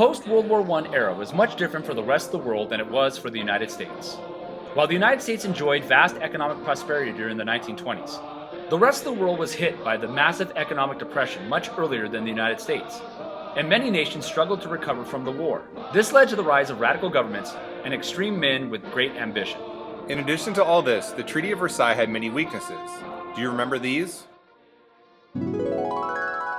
post-World War I era was much different for the rest of the world than it was for the United States. While the United States enjoyed vast economic prosperity during the 1920s, the rest of the world was hit by the massive economic depression much earlier than the United States, and many nations struggled to recover from the war. This led to the rise of radical governments and extreme men with great ambition. In addition to all this, the Treaty of Versailles had many weaknesses. Do you remember these?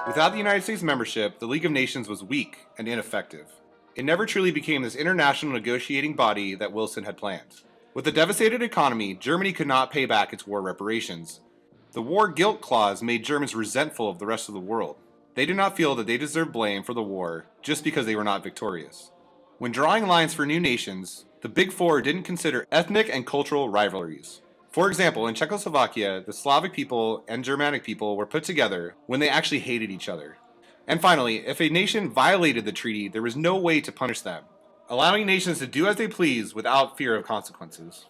Without the United States membership, the League of Nations was weak and ineffective. It never truly became this international negotiating body that Wilson had planned. With a devastated economy, Germany could not pay back its war reparations. The war guilt clause made Germans resentful of the rest of the world. They did not feel that they deserved blame for the war just because they were not victorious. When drawing lines for new nations, the Big Four didn't consider ethnic and cultural rivalries. For example, in Czechoslovakia, the Slavic people and Germanic people were put together when they actually hated each other. And finally, if a nation violated the treaty, there was no way to punish them, allowing nations to do as they please without fear of consequences.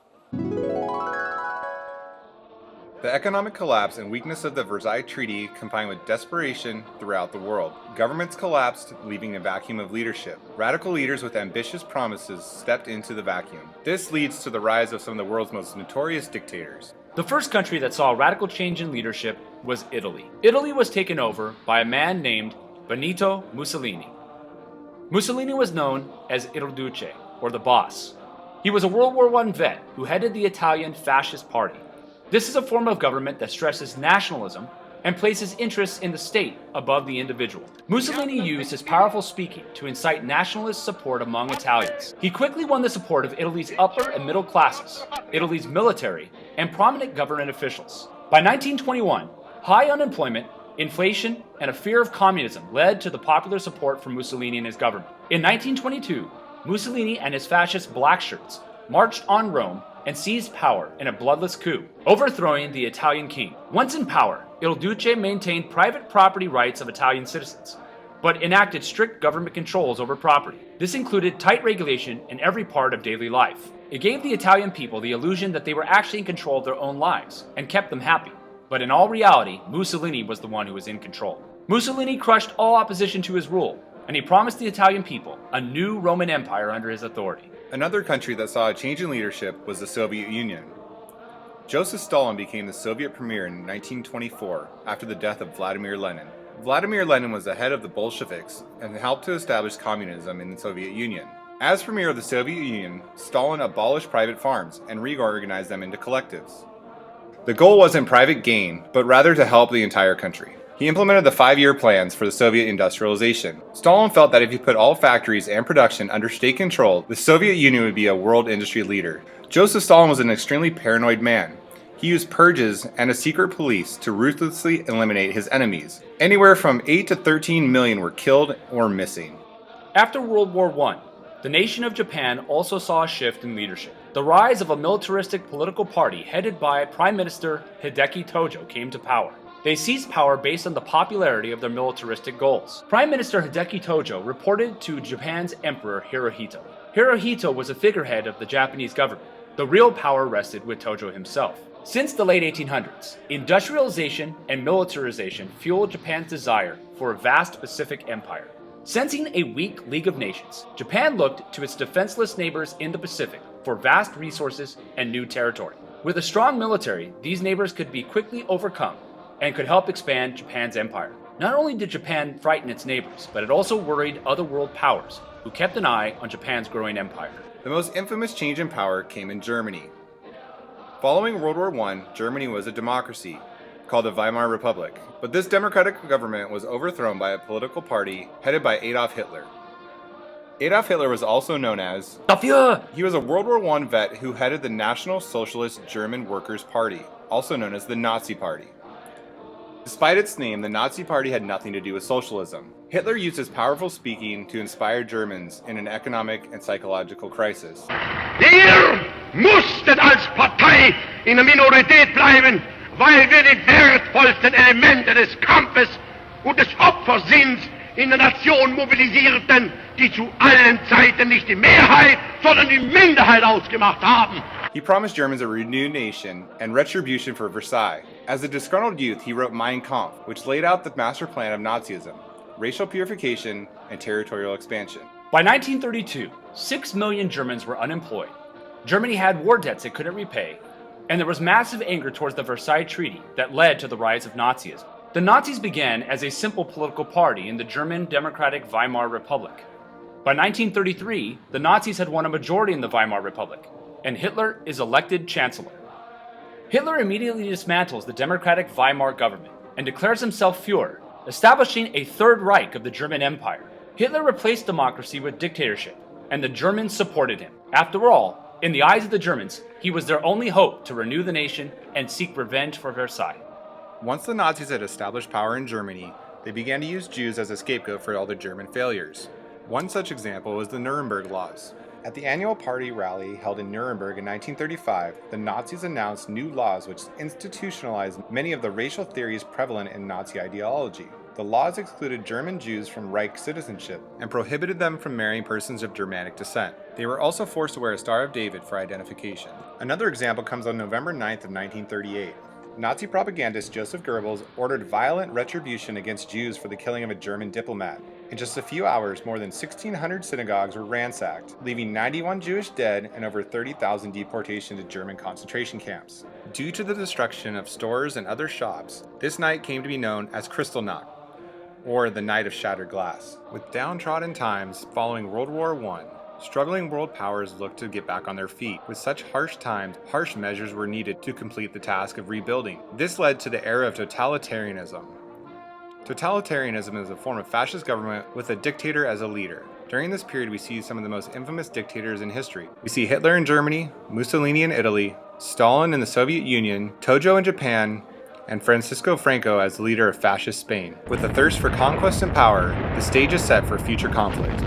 The economic collapse and weakness of the Versailles Treaty combined with desperation throughout the world. Governments collapsed, leaving a vacuum of leadership. Radical leaders with ambitious promises stepped into the vacuum. This leads to the rise of some of the world's most notorious dictators. The first country that saw a radical change in leadership was Italy. Italy was taken over by a man named Benito Mussolini. Mussolini was known as Il Duce, or the Boss. He was a World War I vet who headed the Italian Fascist Party. This is a form of government that stresses nationalism and places interests in the state above the individual. Mussolini used his powerful speaking to incite nationalist support among Italians. He quickly won the support of Italy's upper and middle classes, Italy's military, and prominent government officials. By 1921, high unemployment, inflation, and a fear of communism led to the popular support for Mussolini and his government. In 1922, Mussolini and his fascist black shirts marched on Rome and seized power in a bloodless coup, overthrowing the Italian king. Once in power, Il Duce maintained private property rights of Italian citizens, but enacted strict government controls over property. This included tight regulation in every part of daily life. It gave the Italian people the illusion that they were actually in control of their own lives, and kept them happy. But in all reality, Mussolini was the one who was in control. Mussolini crushed all opposition to his rule, and he promised the Italian people a new Roman Empire under his authority. Another country that saw a change in leadership was the Soviet Union. Joseph Stalin became the Soviet premier in 1924 after the death of Vladimir Lenin. Vladimir Lenin was the head of the Bolsheviks and helped to establish communism in the Soviet Union. As premier of the Soviet Union, Stalin abolished private farms and reorganized them into collectives. The goal wasn't private gain, but rather to help the entire country. He implemented the 5-year plans for the Soviet industrialization. Stalin felt that if he put all factories and production under state control, the Soviet Union would be a world industry leader. Joseph Stalin was an extremely paranoid man. He used purges and a secret police to ruthlessly eliminate his enemies. Anywhere from 8 to 13 million were killed or missing. After World War I, the nation of Japan also saw a shift in leadership. The rise of a militaristic political party headed by Prime Minister Hideki Tojo came to power. They seized power based on the popularity of their militaristic goals. Prime Minister Hideki Tojo reported to Japan's Emperor Hirohito. Hirohito was a figurehead of the Japanese government. The real power rested with Tojo himself. Since the late 1800s, industrialization and militarization fueled Japan's desire for a vast Pacific empire. Sensing a weak League of Nations, Japan looked to its defenseless neighbors in the Pacific for vast resources and new territory. With a strong military, these neighbors could be quickly overcome and could help expand Japan's empire. Not only did Japan frighten its neighbors, but it also worried other world powers who kept an eye on Japan's growing empire. The most infamous change in power came in Germany. Following World War I, Germany was a democracy called the Weimar Republic, but this democratic government was overthrown by a political party headed by Adolf Hitler. Adolf Hitler was also known as Dafür! He was a World War I vet who headed the National Socialist German Workers' Party, also known as the Nazi Party. Despite its name, the Nazi Party had nothing to do with socialism. Hitler used his powerful speaking to inspire Germans in an economic and psychological crisis. Ihr musstet als Partei in der Minorität bleiben, weil wir die wertvollsten Elemente des Kampfes und des Opfersinns in der Nation mobilisierten, die zu allen Zeiten nicht die Mehrheit, sondern die Minderheit ausgemacht haben. He promised Germans a renewed nation and retribution for Versailles. As a disgruntled youth, he wrote Mein Kampf, which laid out the master plan of Nazism, racial purification, and territorial expansion. By 1932, 6 million Germans were unemployed. Germany had war debts it couldn't repay, and there was massive anger towards the Versailles Treaty that led to the rise of Nazism. The Nazis began as a simple political party in the German Democratic Weimar Republic. By 1933, the Nazis had won a majority in the Weimar Republic, and Hitler is elected Chancellor. Hitler immediately dismantles the Democratic Weimar government and declares himself Führer, establishing a Third Reich of the German Empire. Hitler replaced democracy with dictatorship, and the Germans supported him. After all, in the eyes of the Germans, he was their only hope to renew the nation and seek revenge for Versailles. Once the Nazis had established power in Germany, they began to use Jews as a scapegoat for all their German failures. One such example was the Nuremberg Laws. At the annual party rally held in Nuremberg in 1935, the Nazis announced new laws which institutionalized many of the racial theories prevalent in Nazi ideology. The laws excluded German Jews from Reich citizenship and prohibited them from marrying persons of Germanic descent. They were also forced to wear a Star of David for identification. Another example comes on November 9th of 1938. Nazi propagandist Joseph Goebbels ordered violent retribution against Jews for the killing of a German diplomat. In just a few hours, more than 1,600 synagogues were ransacked, leaving 91 Jewish dead and over 30,000 deportations to German concentration camps. Due to the destruction of stores and other shops, this night came to be known as Kristallnacht, or the Night of Shattered Glass. With downtrodden times following World War I, struggling world powers looked to get back on their feet. With such harsh times, harsh measures were needed to complete the task of rebuilding. This led to the era of totalitarianism. Totalitarianism is a form of fascist government with a dictator as a leader. During this period, we see some of the most infamous dictators in history. We see Hitler in Germany, Mussolini in Italy, Stalin in the Soviet Union, Tojo in Japan, and Francisco Franco as the leader of fascist Spain. With a thirst for conquest and power, the stage is set for future conflict.